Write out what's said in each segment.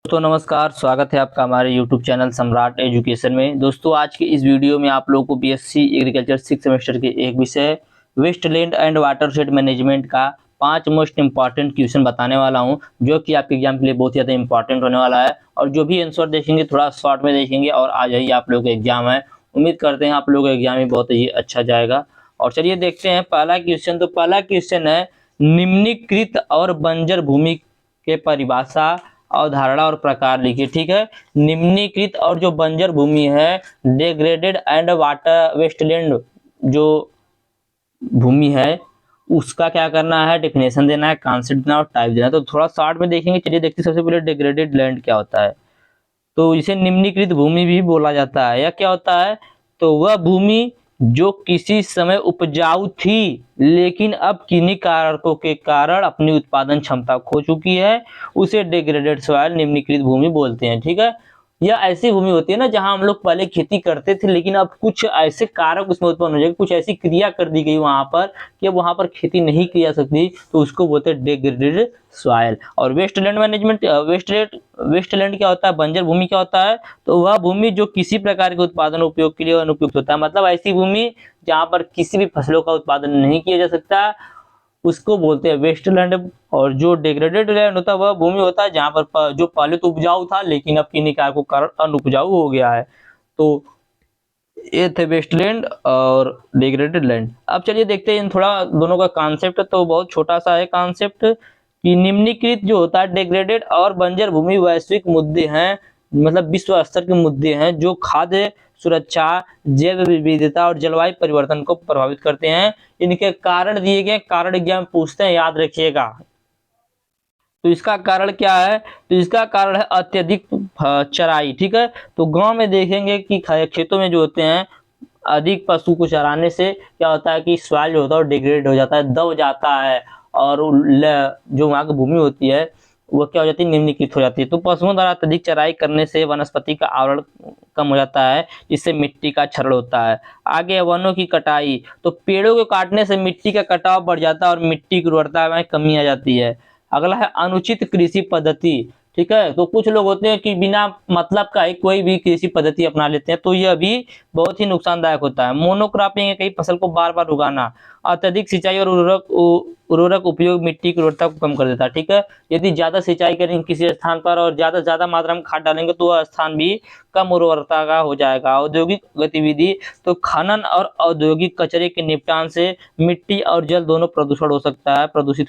दोस्तों नमस्कार, स्वागत है आपका हमारे YouTube चैनल सम्राट एजुकेशन में। दोस्तों आज की इस वीडियो में आप लोगों को बीएससी एग्रीकल्चर 6 सेमेस्टर के एक विषय वेस्टलैंड एंड वाटरशेड मैनेजमेंट का 5 मोस्ट इंपॉर्टेंट क्वेश्चन बताने वाला हूं, जो कि आपके एग्जाम के लिए बहुत ही ज़्यादा इंपॉर्टेंट होने वाला है। और जो भी आंसर देखेंगे थोड़ा शॉर्ट में देखेंगे और आ जाइए, आप लोगों का एग्जाम है। उम्मीद करते हैं आप लोगों का एग्जाम भी बहुत ही अच्छा जाएगा। और चलिए देखते हैं पहला क्वेश्चन। तो पहला क्वेश्चन है, निम्नलिखित और बंजर भूमि के परिभाषा, अवधारणा और प्रकार लिखिए। ठीक है, निम्नलिखित और जो बंजर भूमि है, डिग्रेडेड एंड वाटर वेस्टलैंड जो भूमि है, उसका क्या करना है, डेफिनेशन देना है, कॉन्सेप्ट देना और टाइप देना है। तो थोड़ा शॉर्ट में देखेंगे। चलिए देखते हैं सबसे पहले डिग्रेडेड लैंड क्या होता है। तो इसे निम्नलिखित भूमि भी बोला जाता है। या क्या होता है, तो वह भूमि जो किसी समय उपजाऊ थी लेकिन अब किन्हीं कारकों के कारण अपनी उत्पादन क्षमता खो चुकी है, उसे डिग्रेडेड सॉइल निम्नलिखित भूमि बोलते हैं। ठीक है, यह ऐसी भूमि होती है ना जहां हम लोग पहले खेती करते थे लेकिन अब कुछ ऐसे कारक उसमें उत्पन्न हो जाएंगे, कुछ ऐसी क्रिया कर दी गई वहां पर कि अब वहां पर खेती नहीं की जा सकती, तो उसको बोलते हैं डिग्रेडेड सॉइल। और वेस्टलैंड मैनेजमेंट, वेस्टलैंड क्या होता है, बंजर भूमि क्या होता है, तो वह भूमि जो किसी प्रकार के उत्पादन उपयोग के लिए अनुपयुक्त होता है। मतलब ऐसी भूमि जहां पर किसी भी फसलों का उत्पादन नहीं किया जा सकता, उसको बोलते हैं वेस्टलैंड। और जो डिग्रेडेड लैंड होता है वह भूमि होता है जहां पर जो पहले तो उपजाऊ था लेकिन अब किन्हीं कारणों के कारण अनुपजाऊ हो गया है। तो ये थे वेस्टलैंड और डिग्रेडेड लैंड। अब चलिए देखते हैं इन थोड़ा दोनों का कॉन्सेप्ट। तो बहुत छोटा सा है कॉन्सेप्ट कि निम्नलिखित जो होता है डिग्रेडेड और बंजर भूमि वैश्विक मुद्दे हैं, मतलब विश्व स्तर के मुद्दे हैं जो खाद्य सुरक्षा, जैव विविधता और जलवायु परिवर्तन को प्रभावित करते हैं। इनके कारण दिए गए, कारण एग्जाम पूछते हैं, याद रखिएगा। तो इसका कारण क्या है, तो इसका कारण है अत्यधिक चराई। ठीक है, तो गांव में देखेंगे कि खेतों में जो होते हैं, अधिक पशु को चराने से क्या होता है कि सॉइल जो होता है डिग्रेड हो जाता है, दब जाता है। और जो वहाँ की भूमि होती है वो क्या हो जाती है, निम्नलिखित हो जाती है। तो पशुओं द्वारा अत्यधिक चराई करने से वनस्पति का आवरण कम हो जाता है, जिससे मिट्टी का क्षरण होता है। आगे वनों की कटाई, तो पेड़ों को काटने से मिट्टी का कटाव बढ़ जाता है और मिट्टी की उर्वरता में कमी आ जाती है। अगला है अनुचित कृषि पद्धति। ठीक है, तो कुछ लोग होते हैं कि बिना मतलब का ही कोई भी कृषि पद्धति अपना लेते हैं, तो यह भी बहुत ही नुकसानदायक होता है। मोनोक्रॉपिंग है, कई फसल को बार बार उगाना। अत्यधिक सिंचाई और उर्वरक उपयोग मिट्टी की उर्वरता को कम कर देता है। ठीक है, यदि ज्यादा सिंचाई करेंगे किसी स्थान पर और ज्यादा मात्रा में खाद डालेंगे तो वह स्थान भी कम उर्वरता का हो जाएगा। औद्योगिक गतिविधि, तो खनन और औद्योगिक कचरे के निपटान से मिट्टी और जल दोनों प्रदूषित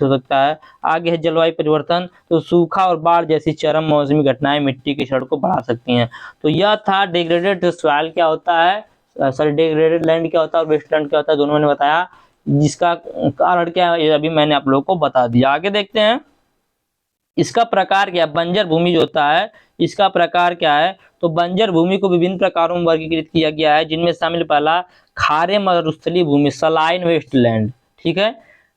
हो सकता है। आगे है जलवायु परिवर्तन, तो सूखा और बाढ़ जैसी चरम मौसमी घटनाएं मिट्टी के क्षरण को बढ़ा सकती हैं। तो यह था डिग्रेडेड सॉइल क्या होता है, सॉरी डिग्रेडेड लैंड क्या होता है और वेस्टलैंड क्या होता है, दोनों मैंने बताया। जिसका कारण क्या है ये अभी मैंने आप लोगों को बता दिया। आगे देखते हैं इसका प्रकार क्या, बंजर भूमि जो होता है इसका प्रकार क्या है। तो बंजर भूमि को विभिन्न प्रकारों में वर्गीकृत किया गया है, जिनमें शामिल पहला खारे मरुस्थलीय भूमि, सलाइन वेस्टलैंड। ठीक है,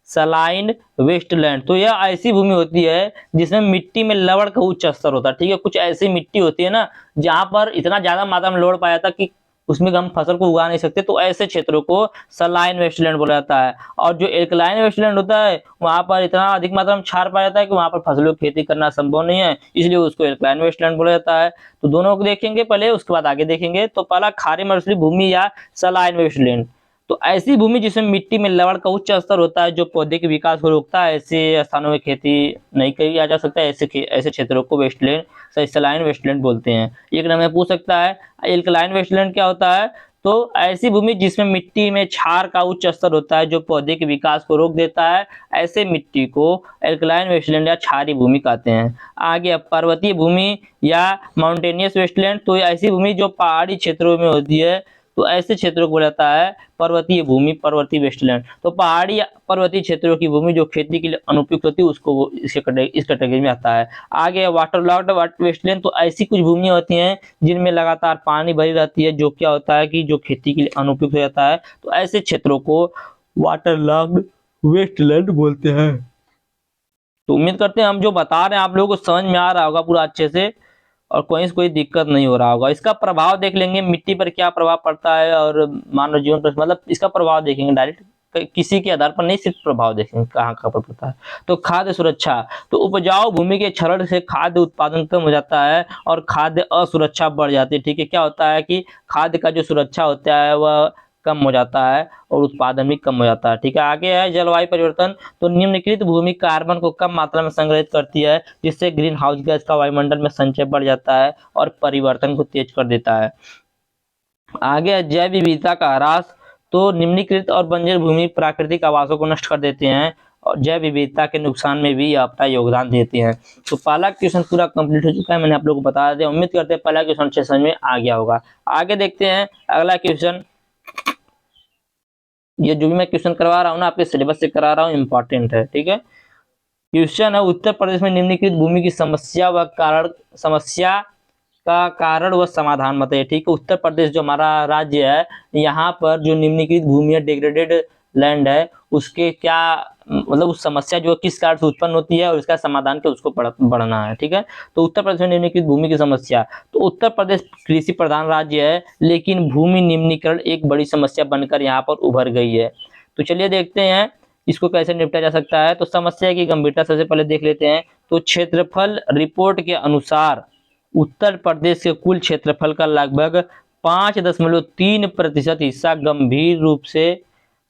सलाइन वेस्टलैंड, तो यह ऐसी भूमि होती है जिसमें मिट्टी में लवण का उच्च स्तर होता है। ठीक है, कुछ ऐसी मिट्टी होती है ना जहां पर इतना ज्यादा मात्रा में लोड पाया था कि उसमें हम फसल को उगा नहीं सकते, तो ऐसे क्षेत्रों को सलाइन वेस्टलैंड बोला जाता है। और जो एल्कलाइन वेस्टलैंड होता है वहां पर इतना अधिक मात्रा में क्षार पाया जाता है कि वहां पर फसलों की खेती करना संभव नहीं है, इसलिए उसको एल्कलाइन वेस्टलैंड बोला जाता है। तो दोनों को देखेंगे पहले, उसके बाद आगे देखेंगे। तो पहला खारी मरुस्थलीय भूमि या सलाइन वेस्टलैंड, तो ऐसी भूमि जिसमें मिट्टी में लवण का उच्च स्तर होता है जो पौधे के विकास को रोकता है, ऐसे स्थानों में खेती नहीं की जा सकता है। ऐसे क्षेत्रों को वेस्टलैंड, सलाइन वेस्टलैंड बोलते हैं। एक नंबर में पूछ सकता है एल्कलाइन वेस्टलैंड क्या होता है, तो ऐसी भूमि जिसमें मिट्टी में क्षार का उच्च स्तर होता है जो पौधे के विकास को रोक देता है, ऐसे मिट्टी को एल्कलाइन वेस्टलैंड या क्षारीय भूमि कहते हैं। आगे पर्वतीय भूमि या माउंटेनियस वेस्टलैंड, तो ऐसी भूमि जो पहाड़ी क्षेत्रों में होती है, तो ऐसे क्षेत्रों को बोला जाता है पर्वतीय भूमि, पर्वतीय वेस्टलैंड। तो पहाड़ी पर्वतीय क्षेत्रों की भूमि जो खेती के लिए अनुपयुक्त होती है उसको इस कैटेगरी में आता है। आगे वाटर लॉग्ड वेस्टलैंड, तो ऐसी कुछ भूमियां होती हैं जिनमें लगातार पानी भरी रहती है, जो क्या होता है कि जो खेती के लिए अनुपयुक्त हो जाता है, तो ऐसे क्षेत्रों को वाटर लॉग्ड वेस्टलैंड बोलते हैं। तो उम्मीद करते हैं हम जो बता रहे हैं आप लोगों को समझ में आ रहा होगा पूरा अच्छे से, और कोई दिक्कत नहीं हो रहा होगा। इसका प्रभाव देख लेंगे, मिट्टी पर क्या प्रभाव पड़ता है और मानव जीवन पर, मतलब इसका प्रभाव देखेंगे डायरेक्ट। किसी के आधार पर नहीं, सिर्फ प्रभाव देखेंगे कहाँ कहाँ पर पड़ता है। तो खाद्य सुरक्षा, तो उपजाऊ भूमि के क्षरण से खाद्य उत्पादन कम हो जाता है और खाद्य असुरक्षा बढ़ जाती है। ठीक है, क्या होता है कि खाद्य का जो सुरक्षा होता है वह कम हो जाता है और उत्पादन भी कम हो जाता है। ठीक है, आगे है जलवायु परिवर्तन, तो निम्नलिखित भूमि कार्बन को कम मात्रा में संग्रहित करती है, जिससे ग्रीन हाउस गैस का वायुमंडल में संचय बढ़ जाता है और परिवर्तन को तेज कर देता है। आगे है जैव विविधता का ह्रास, तो निम्नलिखित और बंजर भूमि प्राकृतिक आवासों को नष्ट कर देते हैं और जैव विविधता के नुकसान में भी अपना योगदान देते हैं। तो पहला क्वेश्चन पूरा कंप्लीट हो चुका है, मैंने आप लोगों को बता दिया। उम्मीद करते हैं पहला क्वेश्चन अच्छे समझ में आ गया होगा। आगे देखते हैं अगला क्वेश्चन। ये जो भी मैं क्वेश्चन करवा रहा हूँ ना, आपके सिलेबस से करा रहा हूँ, इंपॉर्टेंट है। ठीक है, क्वेश्चन है उत्तर प्रदेश में निम्नलिखित भूमि की समस्या का कारण व समाधान बताइए। ठीक है, उत्तर प्रदेश जो हमारा राज्य है, यहाँ पर जो निम्नलिखित भूमि है, डिग्रेडेड लैंड है, उसके क्या मतलब उस समस्या जो किस कारण से उत्पन्न होती है और इसका समाधान क्या उसको बढ़ना है। ठीक है, तो उत्तर प्रदेश में निम्नलिखित भूमि की समस्या, तो उत्तर प्रदेश कृषि प्रधान राज्य है, लेकिन भूमि निम्नीकरण एक बड़ी समस्या बनकर यहाँ पर उभर गई है। तो चलिए देखते हैं इसको कैसे निपटा जा सकता है। तो समस्या की गंभीरता सबसे पहले देख लेते हैं। तो क्षेत्रफल रिपोर्ट के अनुसार उत्तर प्रदेश के कुल क्षेत्रफल का लगभग 5.3%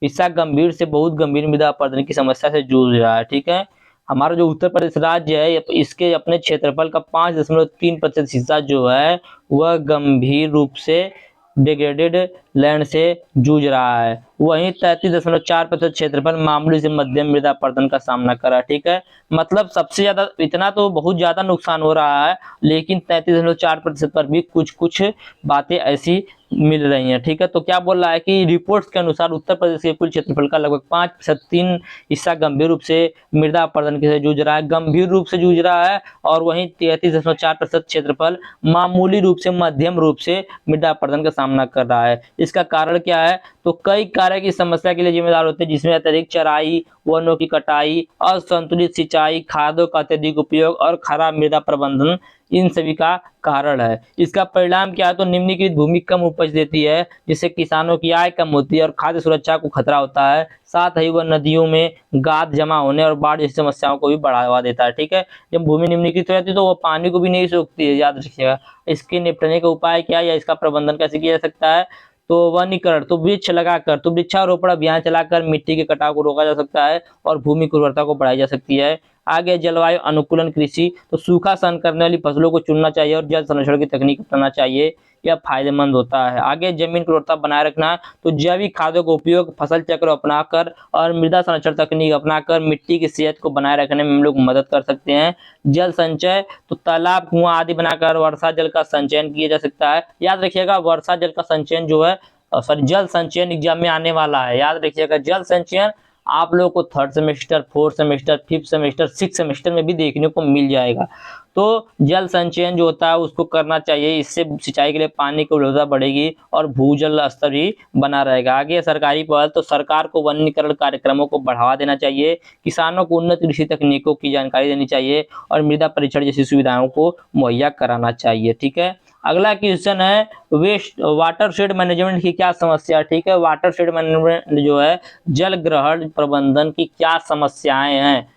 हिस्सा गंभीर से बहुत गंभीर मृदा अपरदन की समस्या से जूझ रहा है। ठीक है, हमारा जो उत्तर प्रदेश राज्य है, इसके अपने क्षेत्रफल का 5.3% हिस्सा जो है वह गंभीर रूप से डिग्रेडेड लैंड से जूझ रहा है। वहीं 33.4% क्षेत्रफल मामूली से मध्यम मृदा अपरदन का सामना कर रहा है। ठीक है, मतलब सबसे ज्यादा, इतना तो बहुत ज्यादा नुकसान हो रहा है, लेकिन 33.4% पर भी कुछ कुछ बातें ऐसी मिल रही हैं। ठीक है, तो क्या बोल रहा है कि रिपोर्ट्स के अनुसार उत्तर प्रदेश के कुल क्षेत्रफल का लगभग 5/3 हिस्सा गंभीर रूप से मृदा अपरदन से जूझ रहा है, गंभीर रूप से जूझ रहा है, और वहीं 33.4% क्षेत्रफल मामूली रूप से मध्यम रूप से मृदा अपरदन का सामना कर रहा है। इसका कारण क्या है? तो कई कार्य की समस्या के लिए जिम्मेदार होते हैं, जिसमें अत्यधिक चराई, वनों की कटाई, असंतुलित सिंचाई, खादों का अत्यधिक उपयोग और खराब मृदा प्रबंधन इन सभी का कारण है। इसका परिणाम क्या है? तो निम्नलिखित भूमि कम उपज देती है, जिससे किसानों की आय कम होती है और खाद्य सुरक्षा को खतरा होता है। साथ ही वह नदियों में गाद जमा होने और बाढ़ जैसी समस्याओं को भी बढ़ावा देता है। ठीक है, जब भूमि निम्नलिखित हो जाती है तो वो पानी को भी नहीं सोखती है, याद रखिएगा। इसके निपटने का उपाय क्या है या इसका प्रबंधन कैसे किया जा सकता है? तो वनीकरण, तो वृक्ष लगाकर, तो वृक्षारोपण अभियान चलाकर मिट्टी के कटाव को रोका जा सकता है और भूमि की उर्वरता को बढ़ाई जा सकती है। आगे जलवायु अनुकूलन कृषि, तो सूखा सहन करने वाली फसलों को चुनना चाहिए और जल संरक्षण की तकनीक अपनाना चाहिए, यह फायदेमंद होता है। आगे जमीन की उर्वरता बनाए रखना, तो जैविक खादों का उपयोग, फसल चक्र अपनाकर और मृदा संरक्षण तकनीक अपनाकर मिट्टी की सेहत को बनाए रखने में हम लोग मदद कर सकते हैं। जल संचय, तो तालाब, कुआं आदि बनाकर वर्षा जल का संचयन किया जा सकता है। याद रखिएगा, वर्षा जल का संचयन जो है, सॉरी, जल संचयन एग्जाम में आने वाला है, याद रखिएगा। जल संचयन आप लोगों को 3rd semester, 4th semester, 5th semester, 6th semester में भी देखने को मिल जाएगा। तो जल संचयन जो होता है उसको करना चाहिए, इससे सिंचाई के लिए पानी की उपलब्धता बढ़ेगी और भूजल स्तर भी बना रहेगा। आगे सरकारी पहल, तो सरकार को वनीकरण कार्यक्रमों को बढ़ावा देना चाहिए, किसानों को उन्नत कृषि तकनीकों की जानकारी देनी चाहिए और मृदा परीक्षण जैसी सुविधाओं को मुहैया कराना चाहिए। ठीक है, अगला क्वेश्चन है वेस्ट वाटर शेड मैनेजमेंट की क्या समस्या। ठीक है, वाटर शेड मैनेजमेंट जो है, जल ग्रहण प्रबंधन की क्या समस्याएं हैं,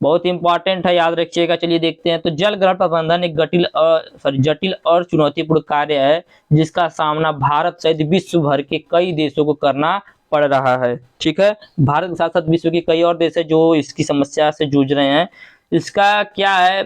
बहुत इंपॉर्टेंट है, याद रखिएगा। चलिए देखते हैं। तो जल ग्रहण प्रबंधन एक जटिल और चुनौतीपूर्ण कार्य है, जिसका सामना भारत सहित विश्व भर के कई देशों को करना पड़ रहा है। ठीक है, भारत के साथ साथ विश्व के कई और देश है जो इसकी समस्या से जूझ रहे हैं। इसका क्या है,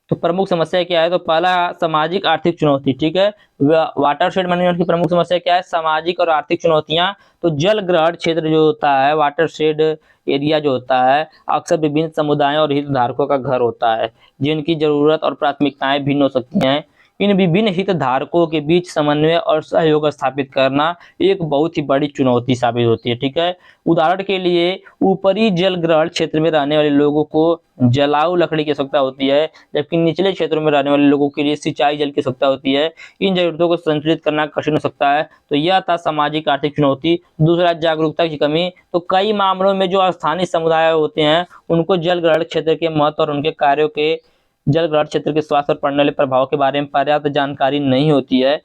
तो प्रमुख समस्या क्या है? तो पहला, सामाजिक आर्थिक चुनौती। ठीक है, वाटरशेड मैनेजमेंट की प्रमुख समस्या क्या है? सामाजिक और आर्थिक चुनौतियां। तो जल ग्रहण क्षेत्र जो होता है, वाटरशेड एरिया जो होता है, अक्सर विभिन्न समुदायों और हितधारकों का घर होता है, जिनकी जरूरत और प्राथमिकताएं भिन्न हो सकती हैं। इन विभिन्न हितधारकों के बीच समन्वय और सहयोग स्थापित करना एक बहुत ही बड़ी चुनौती साबित होती है। ठीक है, उदाहरण के लिए ऊपरी जल ग्रहण क्षेत्र में रहने वाले लोगों को जलाऊ लकड़ी की आवश्यकता होती है, जबकि निचले क्षेत्रों में रहने वाले लोगों के लिए सिंचाई जल की आवश्यकता होती है। इन जरूरतों को संतुलित करना कठिन हो सकता है। तो यह था सामाजिक आर्थिक चुनौती। दूसरा, जागरूकता की कमी। तो कई मामलों में जो स्थानीय समुदाय होते हैं, उनको जल ग्रहण क्षेत्र के महत्व और उनके कार्यों के, जल ग्रहण क्षेत्र के स्वास्थ्य और पड़ने वाले प्रभाव के बारे में पर्याप्त जानकारी नहीं होती है,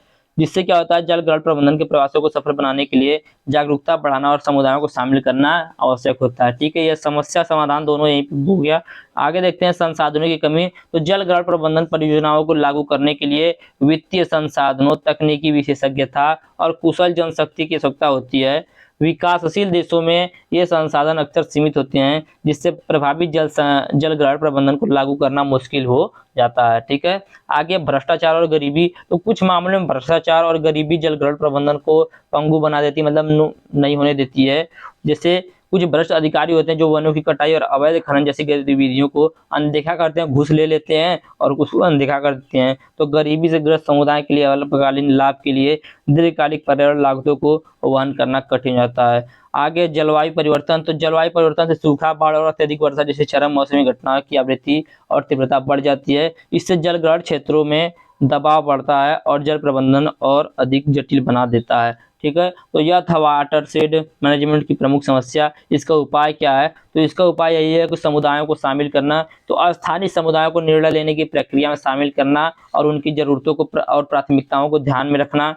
जिससे क्या होता है, जल ग्रहण प्रबंधन के प्रयासों को सफल बनाने के लिए जागरूकता बढ़ाना और समुदायों को शामिल करना आवश्यक होता है। ठीक है, यह समस्या समाधान दोनों यहीं पे हो गया। आगे देखते हैं संसाधनों की कमी। तो जल ग्रहण प्रबंधन परियोजनाओं को लागू करने के लिए वित्तीय संसाधनों, तकनीकी विशेषज्ञता और कुशल जनशक्ति की आवश्यकता होती है। विकासशील देशों में ये संसाधन अक्सर सीमित होते हैं, जिससे प्रभावी जल ग्रहण प्रबंधन को लागू करना मुश्किल हो जाता है। ठीक है, आगे भ्रष्टाचार और गरीबी। तो कुछ मामलों में भ्रष्टाचार और गरीबी जल ग्रहण प्रबंधन को पंगु बना देती है, मतलब नहीं होने देती है। जैसे कुछ भ्रष्ट अधिकारी होते हैं जो वनों की कटाई और अवैध खनन जैसी गतिविधियों को अनदेखा करते हैं, घूस ले लेते हैं और उसको अनदेखा कर देते हैं। तो गरीबी से ग्रस्त समुदाय के लिए अल्पकालीन लाभ के लिए दीर्घकालिक पर्यावरण लागतों को वहन करना कठिन होता है। आगे जलवायु परिवर्तन। तो जलवायु परिवर्तन से सूखा, बाढ़ और अत्यधिक वर्षा जैसे चरम मौसमी घटनाओं की आवृत्ति और तीव्रता बढ़ जाती है। इससे जलग्रहण क्षेत्रों में दबाव बढ़ता है और जल प्रबंधन और अधिक जटिल बना देता है। ठीक है, तो यह था वाटरशेड मैनेजमेंट की प्रमुख समस्या। इसका उपाय क्या है? तो इसका उपाय यही है कि समुदायों को शामिल करना, तो स्थानीय समुदायों को निर्णय लेने की प्रक्रिया में शामिल करना और उनकी जरूरतों को और प्राथमिकताओं को ध्यान में रखना।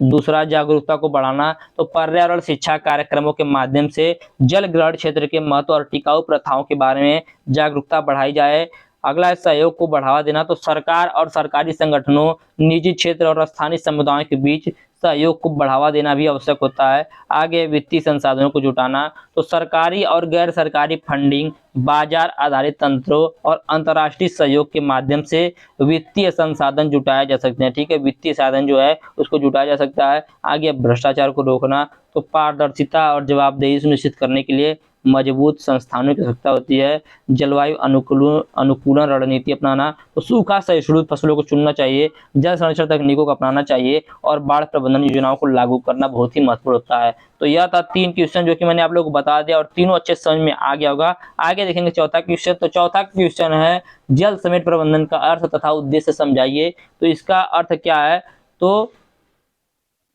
दूसरा, जागरूकता को बढ़ाना। तो पर्यावरण शिक्षा कार्यक्रमों के माध्यम से जल ग्रहण क्षेत्र के महत्व और टिकाऊ प्रथाओं के बारे में जागरूकता बढ़ाई जाए। अगला, सहयोग को बढ़ावा देना। तो सरकार और सरकारी संगठनों, निजी क्षेत्र और स्थानीय समुदायों के बीच सहयोग को बढ़ावा देना भी आवश्यक होता है। आगे, वित्तीय संसाधनों को जुटाना। तो सरकारी और गैर सरकारी फंडिंग, बाजार आधारित तंत्रों और अंतर्राष्ट्रीय सहयोग के माध्यम से वित्तीय संसाधन जुटाए जा सकते हैं। ठीक है, वित्तीय साधन जो है उसको जुटाया जा सकता है। आगे, भ्रष्टाचार को रोकना। तो पारदर्शिता और जवाबदेही सुनिश्चित करने के लिए मजबूत संस्थानों की आवश्यकता होती है। जलवायु अनुकूलन रणनीति अपनाना। तो सूखा सहिष्णु फसलों को चुनना चाहिए, जल संरक्षण तकनीकों को अपनाना चाहिए और बाढ़ प्रबंधन योजनाओं को लागू करना बहुत ही महत्वपूर्ण होता है। तो यह था 3 क्वेश्चन जो कि मैंने आप लोगों को बता दिया और तीनों अच्छे समझ में आ गया होगा। आगे देखेंगे चौथा क्वेश्चन। तो चौथा क्वेश्चन है जल समेट प्रबंधन का अर्थ तथा उद्देश्य समझाइए। तो इसका अर्थ क्या है? तो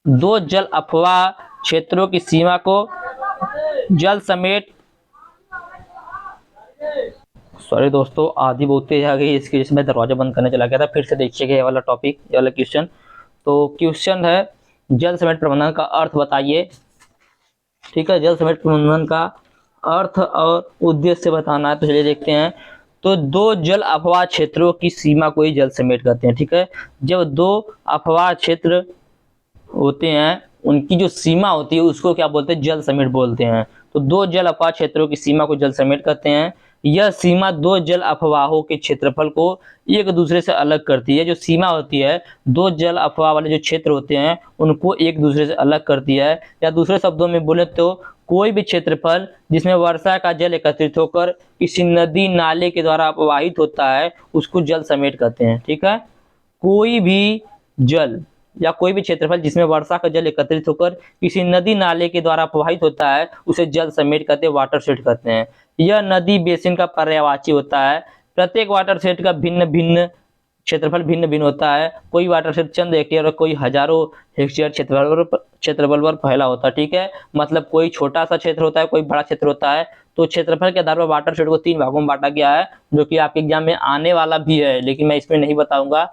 दो जल अफवाह क्षेत्रों की सीमा को जल समेट, सॉरी दोस्तों आधी बहुत तेज आ गई, इसकी वजह से मैं दरवाजा बंद करने चला गया था। फिर से देखिएगा ये वाला टॉपिक, ये वाला क्वेश्चन। तो क्वेश्चन है जल समेट प्रबंधन का अर्थ बताइए। ठीक है, जल समेट प्रबंधन का अर्थ और उद्देश्य बताना है। तो चलिए देखते हैं। तो दो जल अफवाह क्षेत्रों की सीमा को ही जल समेट कहते हैं। ठीक है, जब दो अफवाह क्षेत्र होते हैं उनकी जो सीमा होती है उसको क्या बोलते हैं? जल समेट बोलते हैं। तो दो जल अफवाह क्षेत्रों की सीमा को जल समेट कहते हैं। यह सीमा दो जल अफवाहों के क्षेत्रफल को एक दूसरे से अलग करती है। जो सीमा होती है, दो जल अफवाह वाले जो क्षेत्र होते हैं उनको एक दूसरे से अलग करती है। या दूसरे शब्दों में बोले तो कोई भी क्षेत्रफल जिसमें वर्षा का जल एकत्रित होकर किसी नदी नाले के द्वारा अपवाहित होता है उसको जल समेट कहते हैं। ठीक है, कोई भी जल या कोई भी क्षेत्रफल जिसमें वर्षा का जल एकत्रित होकर किसी नदी नाले के द्वारा प्रवाहित होता है उसे जल समेट कहते हैं, वाटरशेड कहते हैं। यह नदी बेसिन का पर्यायवाची होता है। प्रत्येक वाटरशेड का भिन्न भिन्न क्षेत्रफल भिन्न भिन्न होता है। कोई वाटरशेड चंद हेक्टेयर और कोई हजारों हेक्टेयर क्षेत्रफल पर फैला होता है। ठीक है, मतलब कोई छोटा सा क्षेत्र होता है, कोई बड़ा क्षेत्र होता है। तो क्षेत्रफल के आधार पर वाटरशेड को 3 भागों में बांटा गया है, जो कि आपके एग्जाम में आने वाला भी है, लेकिन मैं इसमें नहीं बताऊंगा।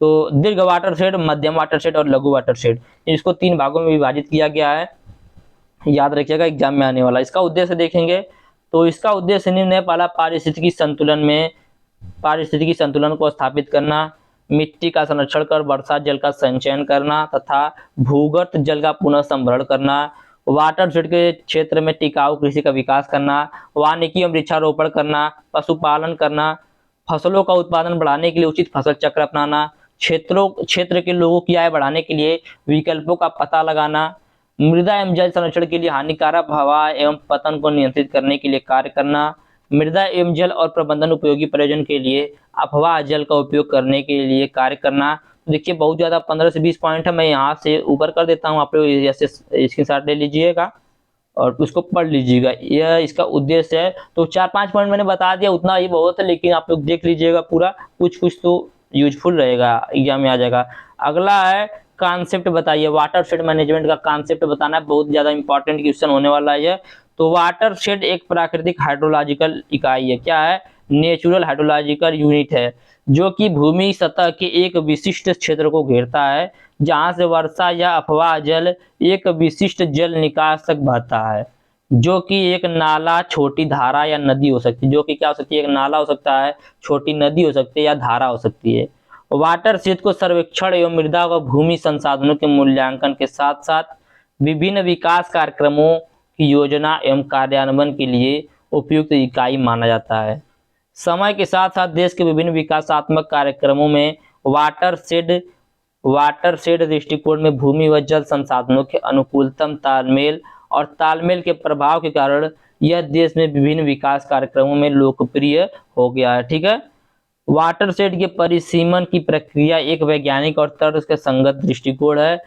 तो दीर्घ वाटरशेड, मध्यम वाटरशेड और लघु वाटरशेड, इसको 3 भागों में विभाजित किया गया है। याद रखिएगा, एग्जाम में आने वाला। इसका उद्देश्य देखेंगे तो इसका उद्देश्य निम्न है। पहला, पारिस्थितिकी संतुलन को स्थापित करना, मिट्टी का संरक्षण कर वर्षा जल का संचयन करना तथा भूगर्भ जल का पुनः संभरण करना, वाटरशेड के क्षेत्र में टिकाऊ कृषि का विकास करना, वानिकी एवं वृक्षारोपण करना, पशुपालन करना, फसलों का उत्पादन बढ़ाने के लिए उचित फसल चक्र अपनाना, क्षेत्र के लोगों की आय बढ़ाने के लिए विकल्पों का पता लगाना, मृदा एवं जल संरक्षण के लिए हानिकारक हवा एवं पतन को नियंत्रित करने के लिए कार्य करना, मृदा एवं जल और प्रबंधन उपयोगी प्रयोजन के लिए अफवाह जल का उपयोग करने के लिए कार्य करना। तो देखिए बहुत ज्यादा 15 से 20 पॉइंट है, मैं यहाँ से ऊपर कर देता हूँ, आप लोग ऐसे स्क्रीनशॉट ले लीजिएगा और उसको पढ़ लीजिएगा। यह इसका उद्देश्य है। तो 4-5 पॉइंट मैंने बता दिया, उतना ही बहुत है, लेकिन आप लोग देख लीजिएगा पूरा, कुछ कुछ तो यूजफुल रहेगा, एग्जाम में आ जाएगा। अगला है कॉन्सेप्ट बताइए। वाटरशेड मैनेजमेंट का कॉन्सेप्ट बताना है, बहुत ज्यादा इंपॉर्टेंट क्वेश्चन होने वाला है। तो वाटरशेड एक प्राकृतिक हाइड्रोलॉजिकल इकाई है। क्या है? नेचुरल हाइड्रोलॉजिकल यूनिट है, जो कि भूमि सतह के एक विशिष्ट क्षेत्र को घेरता है, जहां से वर्षा या अफवाह जल एक विशिष्ट जल निकास तक बहता है, जो कि एक नाला, छोटी धारा या नदी हो सकती है। जो कि क्या हो सकती है? एक नाला हो सकता है, छोटी नदी हो सकती है या धारा हो सकती है। वाटरशेड को सर्वेक्षण एवं मृदा व भूमि संसाधनों के मूल्यांकन के साथ साथ विभिन्न विकास कार्यक्रमों की योजना एवं कार्यान्वयन के लिए उपयुक्त इकाई माना जाता है। समय के साथ साथ देश के विभिन्न विकासात्मक कार्यक्रमों में वाटरशेड दृष्टिकोण में भूमि व जल संसाधनों के अनुकूलतम तालमेल और तालमेल के प्रभाव के कारण यह देश में विभिन्न विकास कार्यक्रमों में लोकप्रिय हो गया है। ठीक है, वाटरशेड के परिसीमन की प्रक्रिया एक वैज्ञानिक और तर्क के संगत दृष्टिकोण है।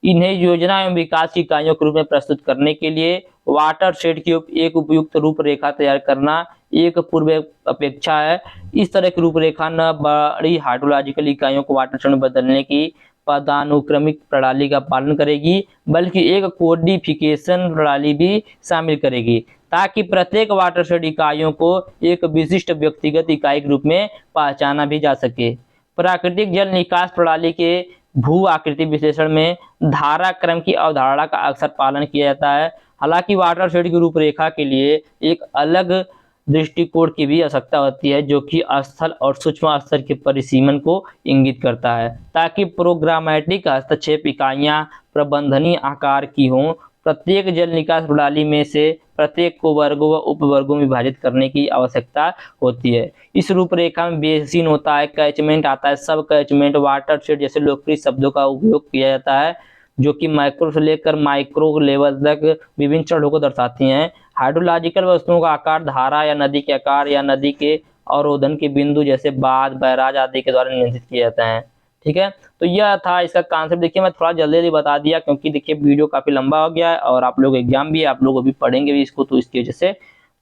इन्हें योजना एवं विकास की इकाइयों के रूप में प्रस्तुत करने के लिए वाटरशेड की एक उपयुक्त रूपरेखा तैयार करना एक पूर्व अपेक्षा है। इस तरह की रूपरेखा न बड़ी हाइड्रोलॉजिकल इकाइयों को वाटरशेड में बदलने की पदानुक्रमिक प्रणाली का पालन करेगी, बल्कि एक कोडिफिकेशन प्रणाली भी शामिल करेगी, ताकि प्रत्येक वाटरशेड इकाइयों को एक विशिष्ट व्यक्तिगत इकाई के रूप में पहचाना भी जा सके। प्राकृतिक जल निकास प्रणाली के भू आकृति विश्लेषण में धारा क्रम की अवधारणा का अक्सर पालन किया जाता है। हालांकि वाटरशेड की रूपरेखा के लिए एक अलग दृष्टिकोण की भी आवश्यकता होती है, जो कि स्थल और सूक्ष्म स्तर के परिसीमन को इंगित करता है, ताकि प्रोग्रामेटिक हस्तक्षेप इकाइयां प्रबंधनीय आकार की हों। प्रत्येक जल निकास प्रणाली में से प्रत्येक को वर्गों व उपवर्गों में विभाजित करने की आवश्यकता होती है। इस रूपरेखा में बेसिन होता है, कैचमेंट आता है, सब कैचमेंट, वाटरशेड जैसे लोकप्रिय शब्दों का उपयोग किया जाता है, जो कि माइक्रो से लेकर माइक्रो लेवल तक विभिन्न चरणों को दर्शाती हैं। हाइड्रोलॉजिकल वस्तुओं का आकार धारा या नदी के आकार या नदी के अवरोधन के बिंदु जैसे बांध, बैराज आदि के द्वारा नियंत्रित किए जाते हैं। ठीक है, तो यह था इसका कॉन्सेप्ट। देखिए मैं थोड़ा जल्दी जल्दी बता दिया, क्योंकि देखिए वीडियो काफी लंबा हो गया है और आप लोग एग्जाम भी है, आप लोग अभी पढ़ेंगे भी इसको, तो इसकी वजह से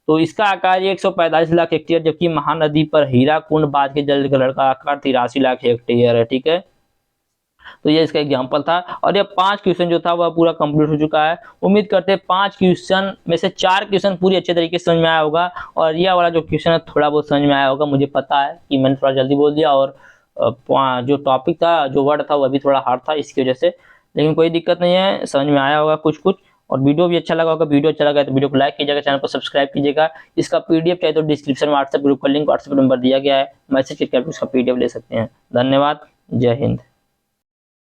तो इसका आकार 145 लाख हेक्टेयर, जबकि महानदी पर हीराकुंड बांध के जल घर का आकार 83 लाख हेक्टेयर है। ठीक है, तो ये इसका एग्जाम्पल था और ये 5 क्वेश्चन जो था वह पूरा कंप्लीट हो चुका है। उम्मीद करते हैं 5 क्वेश्चन में से 4 क्वेश्चन पूरी अच्छे तरीके से समझ में आया होगा, और यह वाला जो क्वेश्चन है थोड़ा बहुत समझ में आया होगा। मुझे पता है कि मैंने थोड़ा जल्दी बोल दिया और जो टॉपिक था, जो वर्ड था, वह भी थोड़ा हार्ड था इसकी वजह से, लेकिन कोई दिक्कत नहीं है, समझ में आया होगा कुछ कुछ। और वीडियो भी अच्छा लगा होगा। वीडियो अच्छा लगा तो वीडियो को लाइक कीजिएगा, चैनल को सब्सक्राइब कीजिएगा। इसका पीडीएफ चाहिए तो डिस्क्रिप्शन में व्हाट्सएप ग्रुप का लिंक, व्हाट्सएप नंबर दिया गया है, मैसेज करके आप इसका पीडीएफ ले सकते हैं। धन्यवाद, जय हिंद।